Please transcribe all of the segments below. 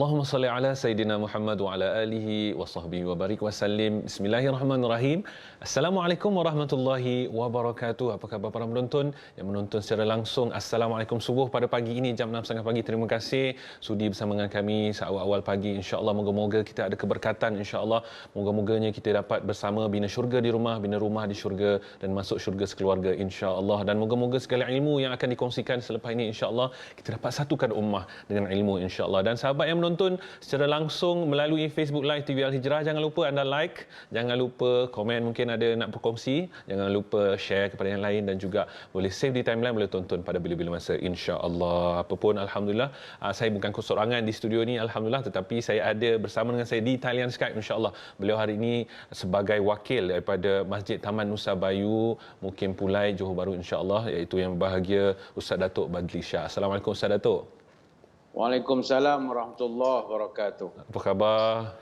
Allahumma salli ala Sayyidina Muhammad wa ala alihi wa sahbihi wa barik wa sallim. Bismillahirrahmanirrahim. Assalamualaikum warahmatullahi wabarakatuh. Apa khabar para penonton yang menonton secara langsung? Assalamualaikum subuh pada pagi ini jam 6.30 pagi. Terima kasih sudi bersama dengan kami seawal-awal pagi. InsyaAllah moga-moga kita ada keberkatan. InsyaAllah moga-moganya kita dapat bersama bina syurga di rumah, bina rumah di syurga dan masuk syurga sekeluarga insya-Allah. Dan moga-moga segala ilmu yang akan dikongsikan selepas ini insya-Allah kita dapat satukan ummah dengan ilmu insya-Allah. Dan sahabat yang menonton secara langsung melalui Facebook Live TV Al-Hijrah, jangan lupa anda like, jangan lupa komen, mungkin ada nak berkongsi, jangan lupa share kepada yang lain dan juga boleh save di timeline, boleh tonton pada bila-bila masa insya-Allah. Apapun alhamdulillah, saya bukan kesorangan di studio ni alhamdulillah, tetapi saya ada bersama dengan saya di talian Skype insya-Allah. Beliau hari ini sebagai wakil daripada Masjid Taman Nusa Bayu, Mukim Pulai, Johor Bahru insya-Allah, iaitu yang berbahagia Ustaz Datuk Badli Shah. Assalamualaikum Ustaz Datuk. Waalaikumsalam warahmatullahi wabarakatuh. Apa khabar?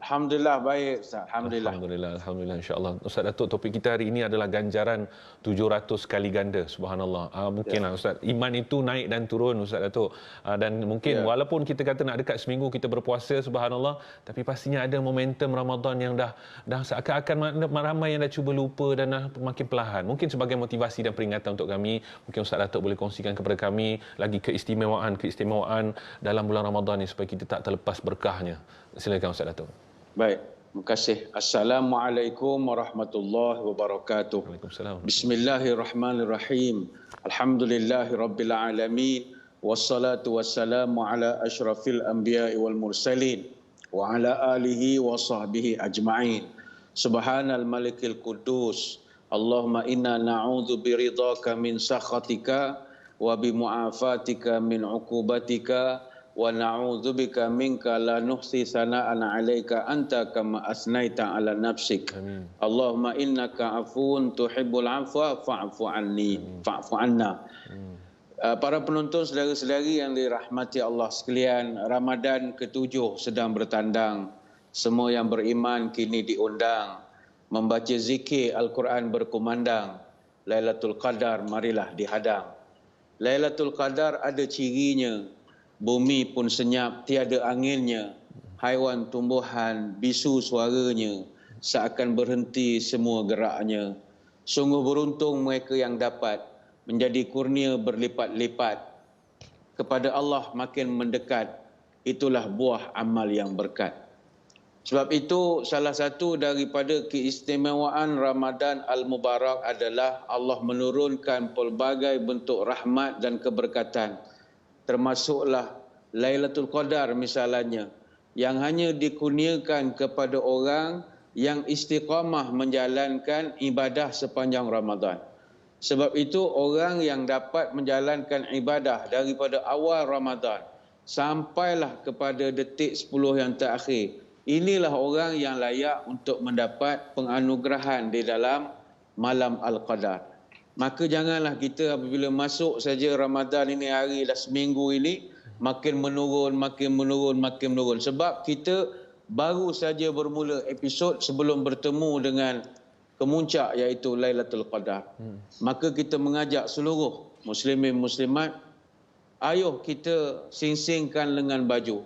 Alhamdulillah baik Ustaz. Alhamdulillah insya-Allah. Ustaz Datuk, topik kita hari ini adalah ganjaran 700 kali ganda. Subhanallah. Mungkinlah Ustaz, iman itu naik dan turun Ustaz Datuk. Dan mungkin walaupun kita kata nak dekat seminggu kita berpuasa subhanallah, tapi pastinya ada momentum Ramadan yang dah seakan-akan ramai yang dah cuba lupa dan dah makin perlahan. Mungkin sebagai motivasi dan peringatan untuk kami, mungkin Ustaz Datuk boleh kongsikan kepada kami lagi keistimewaan dalam bulan Ramadan ni supaya kita tak terlepas berkahnya. Silakan Ustaz Datuk. Baik, terima kasih. Assalamualaikum warahmatullahi wabarakatuh. Waalaikumsalam. Bismillahirrahmanirrahim. Alhamdulillahirabbil alamin. Wassalatu wassalamu ala asyrafil anbiya'i wal mursalin wa ala alihi wa sahbihi ajma'in. Subhanal malikil quddus. Allahumma inna na'udzu biridhaka min sakhatika wa bimu'afatika min uqubatika wa na'udzubika minka la nuhsi sana'an 'alaika anta kama asnaita 'ala nafsik. Amin. Allahumma innaka 'afuwun tuhibbul 'afwa fa'fu 'anna. Para penonton saudara-saudari yang dirahmati Allah sekalian, Ramadan ke-7 sedang bertandang. Semua yang beriman kini diundang membaca zikir Al-Quran berkumandang. Lailatul Qadar marilah dihadang. Lailatul Qadar ada cirinya. Bumi pun senyap, tiada anginnya. Haiwan tumbuhan bisu suaranya. Seakan berhenti semua geraknya. Sungguh beruntung mereka yang dapat menjadi kurnia berlipat-lipat. Kepada Allah makin mendekat. Itulah buah amal yang berkat. Sebab itu salah satu daripada keistimewaan Ramadan Al-Mubarak adalah Allah menurunkan pelbagai bentuk rahmat dan keberkatan. Termasuklah Lailatul Qadar misalnya, yang hanya dikurniakan kepada orang yang istiqamah menjalankan ibadah sepanjang Ramadan. Sebab itu orang yang dapat menjalankan ibadah daripada awal Ramadan sampailah kepada detik 10 yang terakhir, inilah orang yang layak untuk mendapat penganugerahan di dalam malam Al-Qadar. Maka janganlah kita apabila masuk saja Ramadan ini, hari dah seminggu ini, makin menurun. Sebab kita baru saja bermula episod sebelum bertemu dengan kemuncak iaitu Lailatul Qadar. Maka kita mengajak seluruh muslimin muslimat, ayuh kita sing-singkan lengan baju,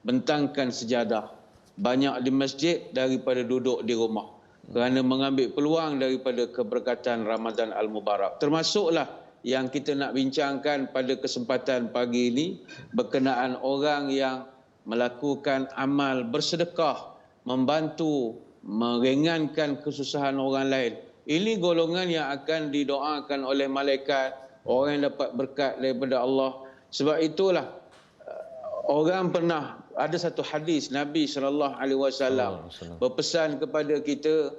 bentangkan sejadah, banyak di masjid daripada duduk di rumah. Kerana mengambil peluang daripada keberkatan Ramadan Al-Mubarak. Termasuklah yang kita nak bincangkan pada kesempatan pagi ini berkenaan orang yang melakukan amal bersedekah, membantu, meringankan kesusahan orang lain. Ini golongan yang akan didoakan oleh malaikat, orang yang dapat berkat daripada Allah. Sebab itulah orang pernah ada satu hadis Nabi SAW berpesan kepada kita,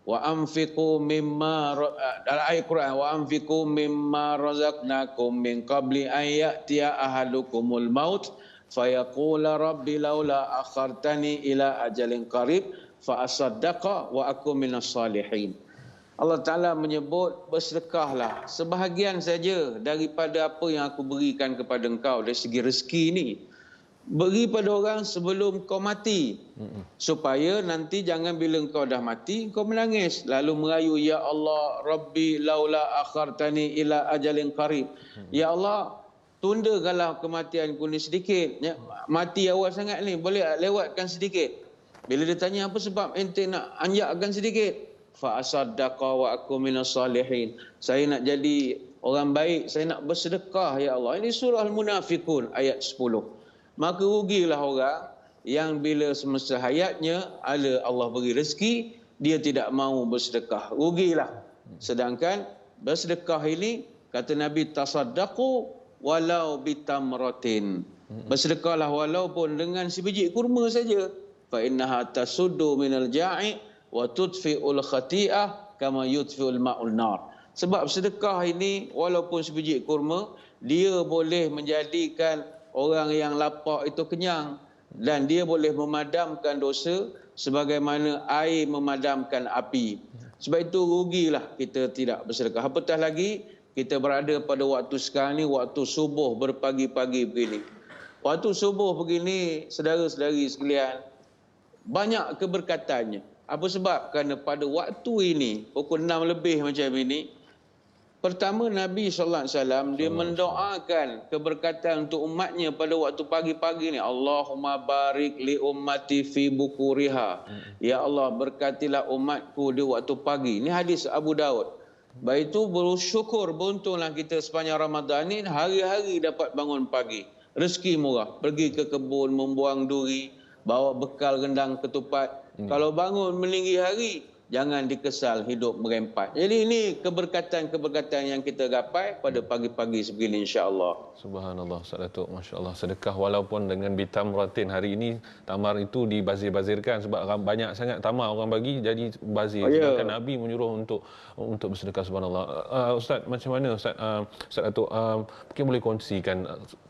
wa anfiqu mimma dalam ayat Quran, wa anfiqu mimma razaqnakum min qabli an ya'tiya ahadukumul maut fayaqula rabbi laula akhartani ila ajalin qarib fa asaddaqa wa aku minas salihin. Allah Ta'ala menyebut, bersedekahlah sebahagian saja daripada apa yang aku berikan kepada engkau dari segi rezeki ini. Beri pada orang sebelum kau mati. Supaya nanti jangan bila kau dah mati, kau menangis. Lalu merayu, Ya Allah, Rabbi laula akhartani ila ajalin qarib. Ya Allah, tundakanlah kematian ku ni sedikit. Ya, mati awal sangat ni, boleh lewatkan sedikit. Bila dia tanya apa sebab ente nak anjakkan sedikit? Fa asaddaqa wa aku minas salihin. Saya nak jadi orang baik, saya nak bersedekah ya Allah. Ini surah Al-Munafiqun ayat 10. Maka rugilah orang yang bila semasa hayatnya Allah beri rezeki, dia tidak mau bersedekah. Rugilah. Sedangkan bersedekah ini kata Nabi, tasaddaqu walau bitamratin. Bersedekahlah walaupun dengan sebiji kurma saja. Fa innaha tasuddu minal ja'i wa tudfi'ul khati'ah kama yudfi'ul ma'ul nar. Sebab sedekah ini walaupun sebiji kurma, dia boleh menjadikan orang yang lapar itu kenyang, dan dia boleh memadamkan dosa sebagaimana air memadamkan api. Sebab itu rugilah kita tidak bersedekah. Apatah lagi kita berada pada waktu sekarang ni, waktu subuh berpagi-pagi begini. Waktu subuh begini, saudara-saudari sekalian, banyak keberkatannya. Apa sebab? Kerana pada waktu ini, pukul 6 lebih macam ini, pertama Nabi SAW dia mendoakan keberkatan untuk umatnya pada waktu pagi-pagi ni. Allahumma barik li ummati fi bukuriha. Ya Allah, berkatilah umatku di waktu pagi. Ini hadis Abu Daud. Baik itu bersyukur, beruntunglah kita sepanjang Ramadan ni hari-hari dapat bangun pagi. Rezeki murah, pergi ke kebun membuang duri, bawa bekal rendang ketupat. Kalau bangun meninggi hari, jangan dikesal hidup merempat. Jadi ini keberkatan-keberkatan yang kita gapai pada pagi-pagi sebegini, insya-Allah. Subhanallah, Ustaz Datuk, masya-Allah. Sedekah walaupun dengan bitamratin. Hari ini tamar itu dibazir-bazirkan sebab banyak sangat tamar orang bagi, jadi bazir. Sedangkan Nabi menyuruh untuk bersedekah, subhanallah. Ustaz, macam mana Ustaz Datuk, mungkin boleh kongsikan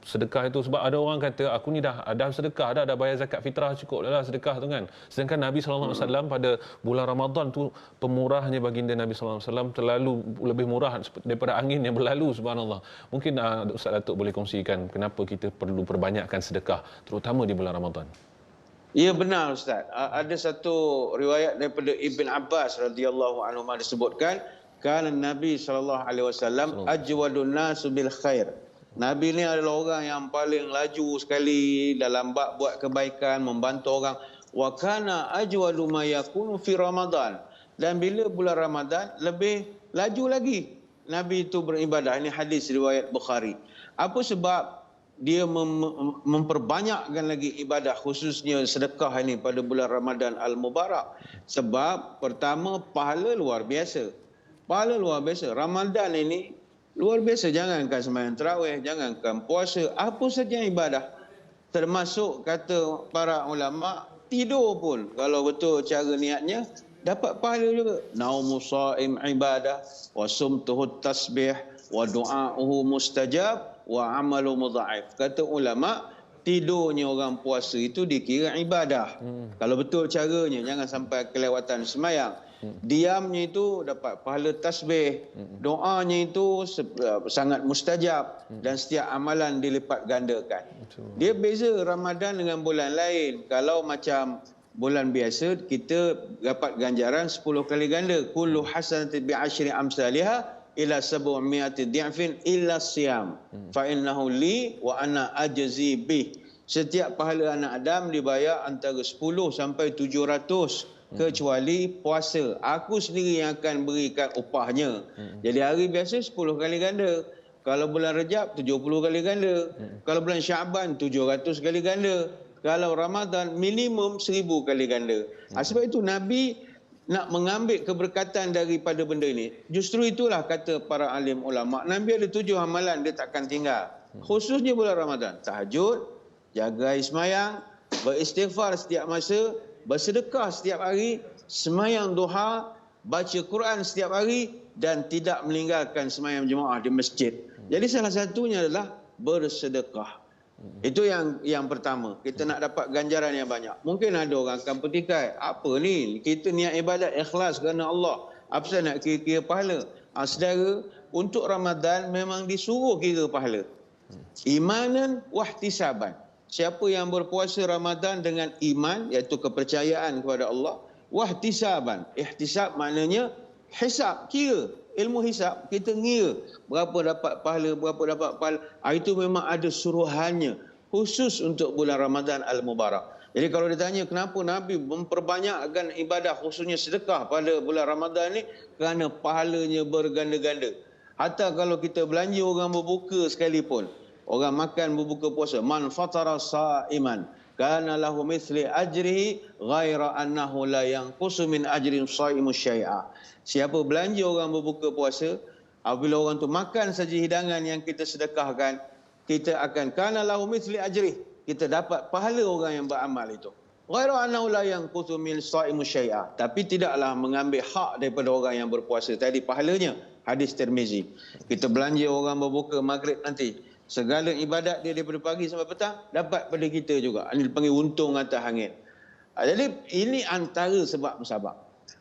sedekah itu, sebab ada orang kata aku ni dah sedekah dah bayar zakat fitrah, cukup dah sedekah tu kan. Sedangkan Nabi sallallahu alaihi wasallam pada bulan Ramadan tu pemurahnya baginda Nabi sallallahu alaihi wasallam terlalu lebih murah daripada angin yang berlalu, subhanallah. Mungkin Ustaz Datuk boleh kongsikan kenapa kita perlu perbanyakkan sedekah terutama di bulan Ramadan. Ya, benar Ustaz. Ada satu riwayat daripada Ibn Abbas radhiyallahu anhu disebutkan, kana Nabi sallallahu alaihi wasallam ajwadun nas bil khair. Nabi ni adalah orang yang paling laju sekali dalam bab buat kebaikan, membantu orang. Wa kana ajwadu ma yakunu fi Ramadan. Dan bila bulan Ramadan lebih laju lagi Nabi itu beribadah. Ini hadis riwayat Bukhari. Apa sebab dia memperbanyakkan lagi ibadah, khususnya sedekah ini pada bulan Ramadan Al-Mubarak? Sebab pertama, pahala luar biasa. Pahala luar biasa. Ramadan ini luar biasa. Jangankan sembahyang tarawih, jangankan puasa, apa saja ibadah. Termasuk kata para ulama, tidur pun kalau betul cara niatnya dapat pahala juga. Naumu shaim ibadah, wa sumtuhu tasbih, wa du'a'uhu mustajab, wa amalu mudha'if. Kata ulama, tidurnya orang puasa itu dikira ibadah. Kalau betul caranya, jangan sampai kelewatan semayang. Diamnya itu dapat pahala tasbih, doanya itu sangat mustajab, dan setiap amalan dilipat gandakan. Dia beza Ramadan dengan bulan lain. Kalau macam bulan biasa, kita dapat ganjaran 10 kali ganda. Kullu hasanatin bi asyri amsalihha ila 700 di'fin illa siyam fa innahu li wa ana ajzi bih. Setiap pahala anak Adam dibayar antara 10 sampai 700 kecuali puasa. Aku sendiri yang akan berikan upahnya. Jadi hari biasa 10 kali ganda. Kalau bulan Rejab 70 kali ganda. Kalau bulan Syaban 700 kali ganda. Kalau Ramadan minimum 1000 kali ganda. Sebab itu Nabi nak mengambil keberkatan daripada benda ini. Justru itulah kata para alim ulama, Nabi ada 7 amalan dia takkan tinggal. Khususnya bulan Ramadan. Tahajud, jaga ismayang, beristighfar setiap masa, bersedekah setiap hari, semayang duha, baca Quran setiap hari, dan tidak meninggalkan semayang jemaah di masjid. Jadi salah satunya adalah bersedekah. Itu yang pertama. Kita nak dapat ganjaran yang banyak. Mungkin ada orang akan petikai, apa ni? Kita niat ibadat ikhlas kerana Allah. Apa saya nak kira-kira pahala? Saudara, untuk Ramadan memang disuruh kira pahala. Imanan wahtisaban. Siapa yang berpuasa Ramadan dengan iman, iaitu kepercayaan kepada Allah, wahtisaban. Ihtisab maknanya hisab, kira. ilmu hisab, kita ngira berapa dapat pahala, berapa dapat pahala. Itu memang ada suruhannya khusus untuk bulan Ramadan Al-Mubarak. Jadi kalau ditanya kenapa Nabi memperbanyakkan ibadah khususnya sedekah pada bulan Ramadan ni, kerana pahalanya berganda-ganda. Hatta kalau kita belanja orang berbuka sekalipun, orang makan berbuka puasa, man fatara sa'iman kana lahu mithli ajrihi ghaira annahu la yanqusu min ajrin sha'imu syai'a. Siapa belanja orang berbuka puasa, apabila orang tu makan saja hidangan yang kita sedekahkan, kita akan kana lahu mithli ajrihi, kita dapat pahala orang yang beramal itu. Ghairu annahu la yanqusu min sha'imu syai'a, tapi tidaklah mengambil hak daripada orang yang berpuasa tadi pahalanya. Hadis Tirmizi. Kita belanja orang berbuka maghrib nanti, segala ibadat dia daripada pagi sampai petang dapat pada kita juga. Ini dipanggil untung atas angin. Jadi ini antara sebab-sebab.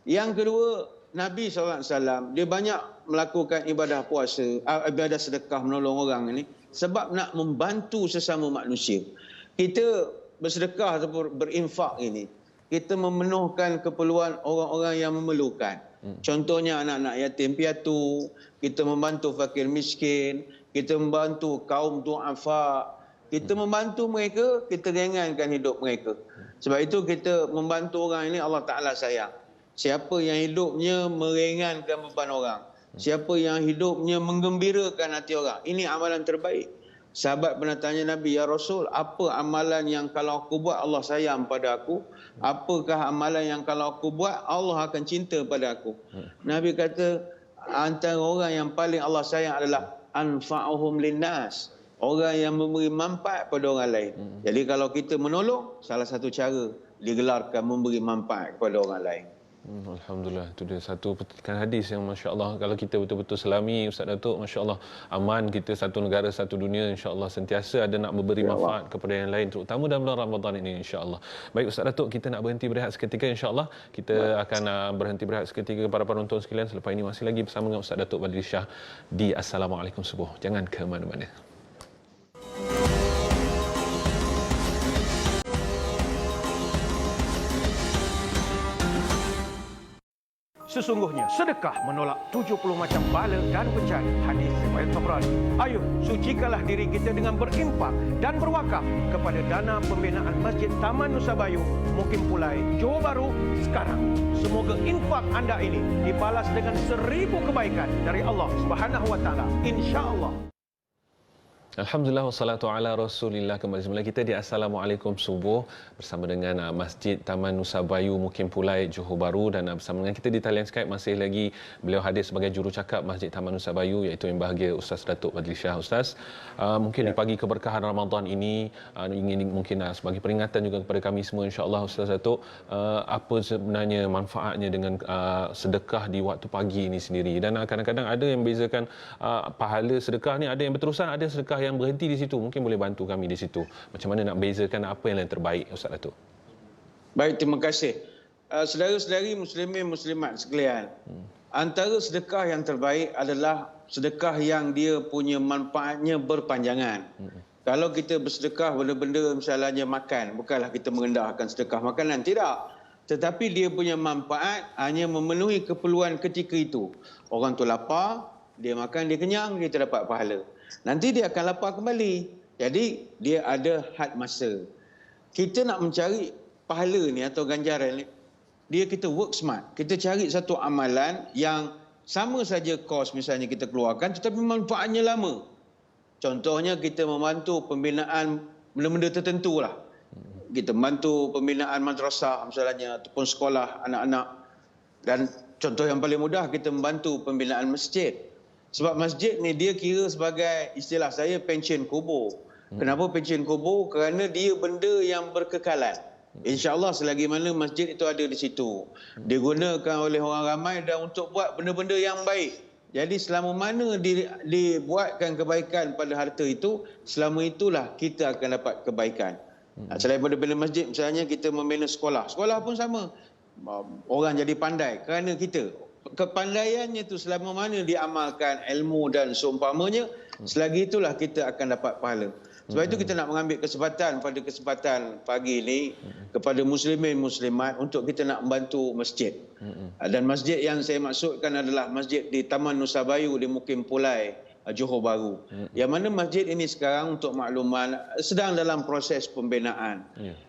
Yang kedua, Nabi SAW dia banyak melakukan ibadah puasa, ibadah sedekah menolong orang ini sebab nak membantu sesama manusia. Kita bersedekah atau berinfak ini, kita memenuhkan keperluan orang-orang yang memerlukan. Contohnya anak-anak yatim piatu, kita membantu fakir miskin, kita membantu kaum du'afa, kita membantu mereka, kita ringankan hidup mereka. Sebab itu kita membantu orang ini Allah Ta'ala sayang. Siapa yang hidupnya meringankan beban orang, siapa yang hidupnya menggembirakan hati orang, ini amalan terbaik. Sahabat pernah tanya Nabi, ya Rasul, apa amalan yang kalau aku buat Allah sayang pada aku? Apakah amalan yang kalau aku buat Allah akan cinta pada aku? Nabi kata, antara orang yang paling Allah sayang adalah anfa'uhum linnas, orang yang memberi manfaat pada orang lain. Jadi kalau kita menolong, salah satu cara digelarkan memberi manfaat kepada orang lain. Alhamdulillah, itu dia satu petikan hadis yang Masya Allah, kalau kita betul-betul selami Ustaz Datuk, Masya Allah, aman kita satu negara, satu dunia, Insya Allah sentiasa ada nak memberi manfaat kepada yang lain, terutama dalam bulan Ramadan ini, Insya Allah. Baik Ustaz Datuk, kita nak berhenti berehat seketika, Insya Allah kita akan berhenti berehat seketika para penonton sekalian. Selepas ini masih lagi bersama dengan Ustaz Datuk Badri Shah di Assalamualaikum Subuh. Jangan ke mana-mana. Sesungguhnya sedekah menolak 70 macam bala dan bencana. Hadis riwayat Tabrani. Ayuh, sucikanlah diri kita dengan berinfak dan berwakaf kepada dana pembinaan Masjid Taman Nusa Bayu, Mukim Pulai, Johor Bahru sekarang. Semoga infak anda ini dibalas dengan 1000 kebaikan dari Allah Subhanahu wa taala. Insya-Allah. Alhamdulillah wassalatu ala Rasulillah. Kembali semula kita di Assalamualaikum Subuh bersama dengan Masjid Taman Nusa Bayu, Mukim Pulai, Johor Bahru, dan bersama dengan kita di talian Skype masih lagi beliau hadir sebagai jurucakap Masjid Taman Nusa Bayu, iaitu yang bahagia Ustaz Datuk Badri Shah. Ustaz, mungkin di pagi keberkahan Ramadan ini ingin mungkin sebagai peringatan juga kepada kami semua, insya-Allah Ustaz Datuk, apa sebenarnya manfaatnya dengan sedekah di waktu pagi ini sendiri, dan kadang-kadang ada yang membezakan pahala sedekah ni, ada yang berterusan, ada sedekah yang berhenti di situ. Mungkin boleh bantu kami di situ, macam mana nak bezakan apa yang terbaik, Ustaz Datuk? Baik, terima kasih. Saudara-saudari muslimin muslimat sekalian, antara sedekah yang terbaik adalah sedekah yang dia punya manfaatnya berpanjangan. Kalau kita bersedekah benda-benda misalnya makan, bukanlah kita merendahkan sedekah makanan, tidak. Tetapi dia punya manfaat hanya memenuhi keperluan ketika itu. Orang tu lapar, dia makan, dia kenyang, kita dapat pahala. Nanti dia akan lapar kembali. Jadi dia ada had masa. Kita nak mencari pahala ni atau ganjaran ni, kita work smart. Kita cari satu amalan yang sama saja kos misalnya kita keluarkan, tetapi manfaatnya lama. Contohnya kita membantu pembinaan benda-benda tertentu lah. Kita membantu pembinaan madrasah misalnya, ataupun sekolah anak-anak. Dan contoh yang paling mudah, kita membantu pembinaan masjid. Sebab masjid ni dia kira sebagai, istilah saya, pension kubur. Kenapa pension kubur? Kerana dia benda yang berkekalan. InsyaAllah selagi mana masjid itu ada di situ, digunakan oleh orang ramai dan untuk buat benda-benda yang baik. Jadi selama mana dibuatkan kebaikan pada harta itu, selama itulah kita akan dapat kebaikan. Selain daripada bina masjid, misalnya kita membina sekolah. Sekolah pun sama. Orang jadi pandai kerana kita. Kepandaiannya itu selama mana diamalkan ilmu dan seumpamanya, selagi itulah kita akan dapat pahala. Sebab itu kita nak mengambil kesempatan pada kesempatan pagi ini kepada muslimin muslimat untuk kita nak membantu masjid. Dan masjid yang saya maksudkan adalah masjid di Taman Nusa Bayu di Mukim Pulai, Johor Bahru. Yang mana masjid ini sekarang untuk makluman sedang dalam proses pembinaan.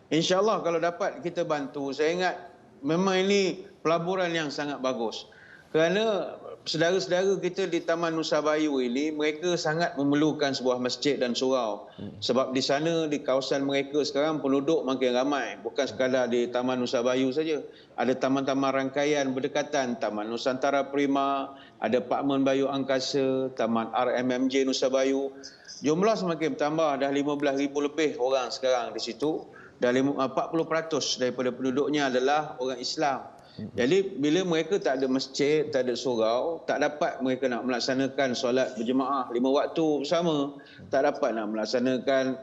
InsyaAllah kalau dapat kita bantu, saya ingat memang ini pelaburan yang sangat bagus. Kerana saudara-saudara kita di Taman Nusa Bayu ini, mereka sangat memerlukan sebuah masjid dan surau. Sebab di sana, di kawasan mereka sekarang penduduk makin ramai. Bukan sekadar di Taman Nusa Bayu saja. Ada taman-taman rangkaian berdekatan, Taman Nusantara Prima, ada Pak Men Bayu Angkasa, Taman RMMJ Nusa Bayu. Jumlah semakin bertambah, dah 15,000 lebih orang sekarang di situ. Dan 40% daripada penduduknya adalah orang Islam. Jadi bila mereka tak ada masjid, tak ada surau, tak dapat mereka nak melaksanakan solat berjemaah 5 waktu bersama, tak dapat nak melaksanakan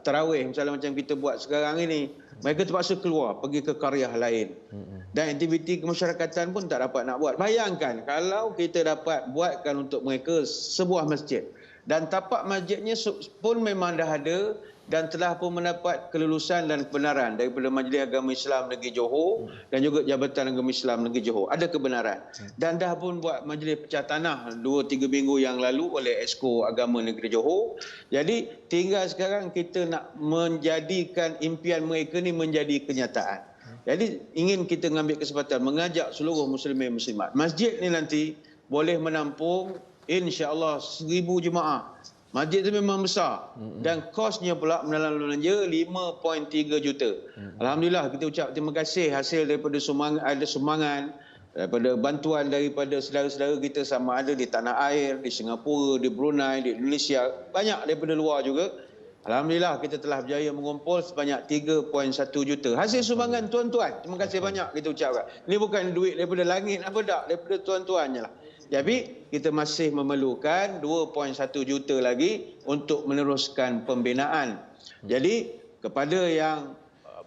tarawih misalnya macam kita buat sekarang ini, mereka terpaksa keluar pergi ke qaryah lain. Dan aktiviti kemasyarakatan pun tak dapat nak buat. Bayangkan kalau kita dapat buatkan untuk mereka sebuah masjid, dan tapak masjidnya pun memang dah ada dan telah pun mendapat kelulusan dan kebenaran daripada Majlis Agama Islam Negeri Johor dan juga Jabatan Agama Islam Negeri Johor. Ada kebenaran. Dan dah pun buat majlis pecah tanah 2-3 minggu yang lalu oleh Exco Agama Negeri Johor. Jadi tinggal sekarang kita nak menjadikan impian mereka ni menjadi kenyataan. Jadi ingin kita mengambil kesempatan mengajak seluruh muslimin muslimat. Masjid ni nanti boleh menampung insya-Allah 1,000 jemaah. Masjid itu memang besar dan kosnya pula menelan belanja 5.3 juta. Alhamdulillah kita ucap terima kasih hasil daripada sumbangan daripada bantuan daripada saudara-saudara kita sama ada di tanah air, di Singapura, di Brunei, di Indonesia, banyak daripada luar juga. Alhamdulillah kita telah berjaya mengumpul sebanyak 3.1 juta. Hasil sumbangan tuan-tuan. Terima kasih banyak kita ucapkan. Ini bukan duit daripada langit apa tak, daripada tuan-tuannya lah. Jadi kita masih memerlukan 2.1 juta lagi untuk meneruskan pembinaan. Jadi kepada yang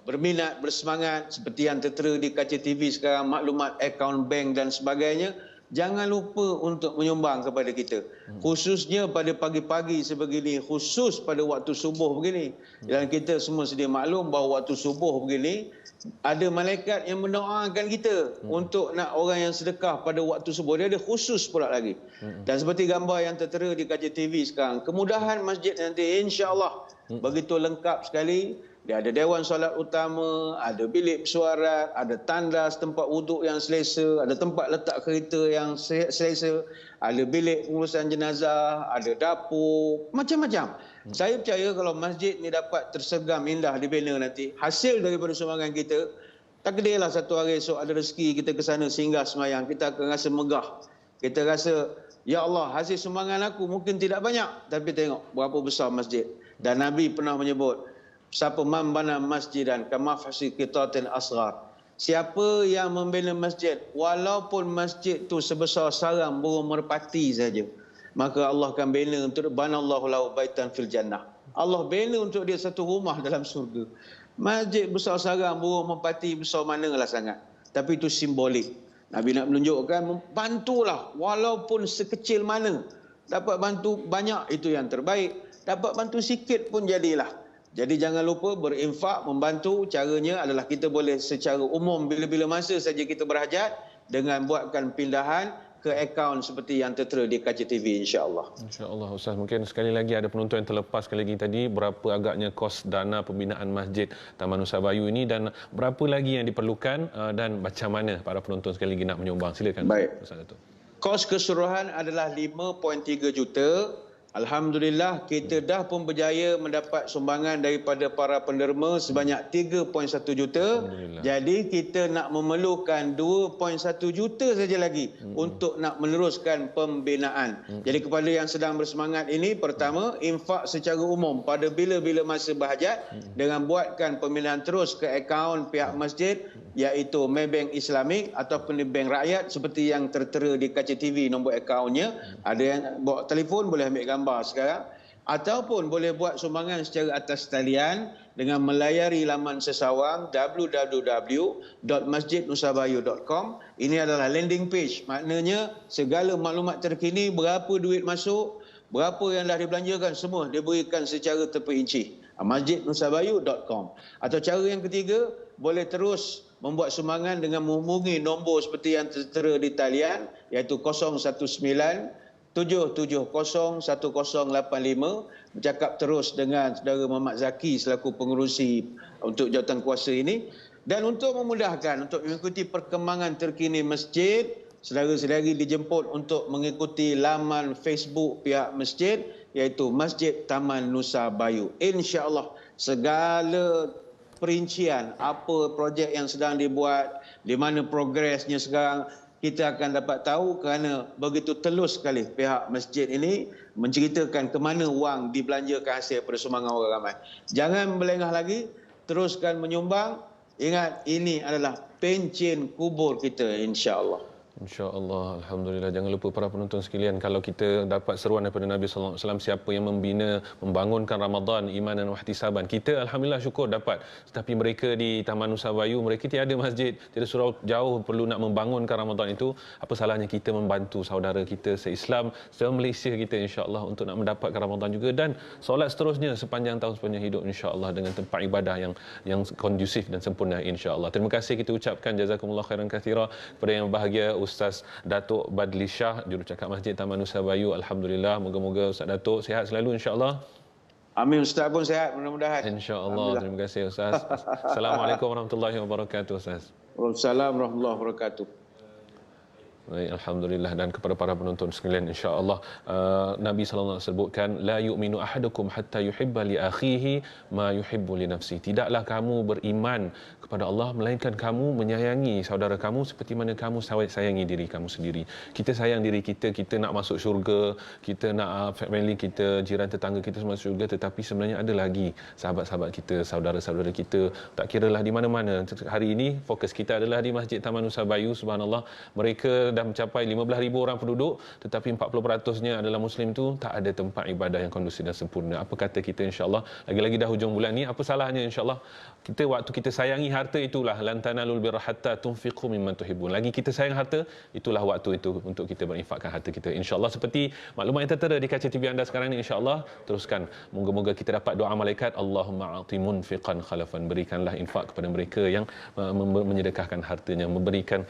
berminat, bersemangat seperti yang tertera di kaca TV sekarang, maklumat akaun bank dan sebagainya, jangan lupa untuk menyumbang kepada kita. Khususnya pada pagi-pagi sebegini, khusus pada waktu subuh begini. Dan kita semua sedia maklum bahawa waktu subuh begini ada malaikat yang mendoakan kita untuk nak orang yang sedekah pada waktu subuh. Dia ada khusus pula lagi. Dan seperti gambar yang tertera di kaca TV sekarang, kemudahan masjid nanti insya-Allah begitu lengkap sekali. Dia ada dewan solat utama, ada bilik bersuarat, ada tandas tempat wuduk yang selesa, ada tempat letak kereta yang selesa, ada bilik pengurusan jenazah, ada dapur, macam-macam. Saya percaya kalau masjid ni dapat tersegam indah dibina nanti, hasil daripada sumbangan kita, tak kedirlah satu hari esok ada rezeki kita ke sana singgah semayang, kita akan rasa megah. Kita rasa, ya Allah, hasil sumbangan aku mungkin tidak banyak, tapi tengok berapa besar masjid. Dan Nabi pernah menyebut, siapa man bana masjidan kama fasi qitatin asghar. Siapa yang membina masjid walaupun masjid tu sebesar sarang burung merpati saja, maka Allah akan bina untuk banallahu lahu baitan fil jannah. Allah bina untuk dia satu rumah dalam surga. Masjid besar sarang burung merpati besar manalah sangat, tapi itu simbolik. Nabi nak menunjukkan bantulah walaupun sekecil mana. Dapat bantu banyak itu yang terbaik, dapat bantu sikit pun jadilah. Jadi jangan lupa berinfak, membantu. Caranya adalah kita boleh secara umum bila-bila masa saja kita berhajat dengan buatkan pindahan ke akaun seperti yang tertera di kaca TV insya-Allah. Insya-Allah Ustaz, mungkin sekali lagi ada penonton yang terlepas sekali lagi tadi berapa agaknya kos dana pembinaan Masjid Taman Nusa Bayu ini dan berapa lagi yang diperlukan dan macam mana para penonton sekali lagi nak menyumbang. Silakan Ustaz Dato'. Kos keseluruhan adalah 5.3 juta. Alhamdulillah kita dah pun berjaya mendapat sumbangan daripada para penderma sebanyak 3.1 juta. Jadi kita nak memerlukan 2.1 juta saja lagi untuk nak meneruskan pembinaan. Jadi kepada yang sedang bersemangat ini, pertama infak secara umum pada bila-bila masa berhajat dengan buatkan pembinaan terus ke akaun pihak masjid, iaitu Maybank Islamik ataupun bank rakyat seperti yang tertera di kaca TV nombor akaunnya. Ada yang bawa telefon boleh ambil gambar sekarang, ataupun boleh buat sumbangan secara atas talian dengan melayari laman sesawang www.masjidnusabayu.com. Ini adalah landing page, maknanya segala maklumat terkini, berapa duit masuk, berapa yang dah dibelanjakan, semua diberikan secara terperinci. masjidnusabayu.com. Atau cara yang ketiga, boleh terus membuat sumbangan dengan menghubungi nombor seperti yang tertera di talian, iaitu 019-770-1085, bercakap terus dengan saudara Muhammad Zaki selaku pengerusi untuk jawatan kuasa ini. Dan untuk memudahkan untuk mengikuti perkembangan terkini masjid, saudara-saudari dijemput untuk mengikuti laman Facebook pihak masjid, iaitu Masjid Taman Nusa Bayu. InsyaAllah segala perincian apa projek yang sedang dibuat, di mana progresnya sekarang, kita akan dapat tahu kerana begitu telus sekali pihak masjid ini menceritakan ke mana wang dibelanjakan hasil pada sumbangan orang ramai. Jangan melengah lagi, teruskan menyumbang. Ingat, ini adalah pencen kubur kita, insya-Allah. InsyaAllah, Alhamdulillah. Jangan lupa para penonton sekalian, kalau kita dapat seruan daripada Nabi SAW, siapa yang membina, membangunkan Ramadan, iman dan wahtisaban, kita Alhamdulillah syukur dapat. Tetapi mereka di Taman Nusa Bayu, mereka tiada masjid, tiada surau jauh perlu nak membangunkan Ramadan itu. Apa salahnya kita membantu saudara kita se-Islam, se-Malaysia kita, insyaAllah, untuk nak mendapatkan Ramadan juga, dan solat seterusnya sepanjang tahun, sepanjang hidup, insyaAllah, dengan tempat ibadah yang kondusif dan sempurna, insyaAllah. Terima kasih kita ucapkan jazakumullah khairan katsira kepada yang bahagia Ustaz Datuk Badli Shah, jurucakap Masjid Taman Nusa Bayu. Alhamdulillah, moga-moga Ustaz Datuk sihat selalu, insya-Allah. Amin, Ustaz pun sihat mudah-mudahan. Insya-Allah. Terima kasih Ustaz. Assalamualaikum warahmatullahi wabarakatuh Ustaz. Waalaikumsalam warahmatullahi wabarakatuh. Baik, Alhamdulillah. Dan kepada para penonton sekalian, insya-Allah, Nabi sallallahu alaihi wasallam sebutkan, la yu'minu ahadukum hatta yuhibba li akhihi ma yuhibbu li nafsihi. Tidaklah kamu beriman kepada Allah melainkan kamu menyayangi saudara kamu seperti mana kamu sayangi diri kamu sendiri. Kita sayang diri kita, kita nak masuk syurga, kita nak family kita, jiran tetangga kita semua masuk syurga, tetapi sebenarnya ada lagi sahabat-sahabat kita, saudara-saudara kita, tak kiralah di mana-mana. Hari ini fokus kita adalah di Masjid Taman Nusa Bayu. Subhanallah, mereka dah mencapai 15,000 orang penduduk, tetapi 40%-nya adalah Muslim, tu tak ada tempat ibadah yang kondusif dan sempurna. Apa kata kita, insya-Allah, lagi-lagi dah hujung bulan ni, apa salahnya, insya-Allah, kita waktu kita sayangi harta itulah, lan tanalul birra hatta tunfiqu mimman tuhibbun. Lagi kita sayang harta, itulah waktu itu untuk kita berinfakkan harta kita, insya-Allah. Seperti maklumat yang tertera di kaca TV anda sekarang ni, insya-Allah, teruskan. Moga-moga kita dapat doa malaikat, Allahumma a'ti munfiqan khalafan, berikanlah infak kepada mereka yang menyedekahkan hartanya, memberikan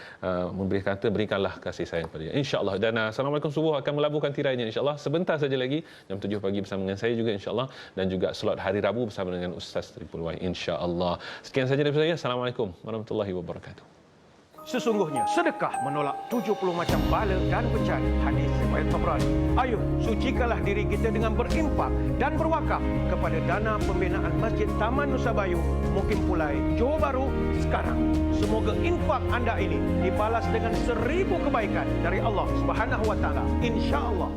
harta, berikanlah kasih sayang kepada dia, insya-Allah. Dan Assalamualaikum subuh akan melabuhkan tirainya, insya-Allah, sebentar saja lagi, jam 7 pagi bersama dengan saya juga, insya-Allah, dan juga slot hari Rabu bersama dengan Ustaz Tripul Y, insya-Allah. Sekian saja dari saya. Assalamualaikum warahmatullahi wabarakatuh. Sesungguhnya sedekah menolak 70 macam bala dan bencana. Hadis riwayat Tabrani. Ayuh, sucikanlah diri kita dengan berinfak dan berwakaf kepada dana pembinaan Masjid Taman Nusa Bayu, Mukim Pulai, Johor Bahru sekarang. Semoga infak anda ini dibalas dengan 1000 kebaikan dari Allah Subhanahu wa taala, insya-Allah.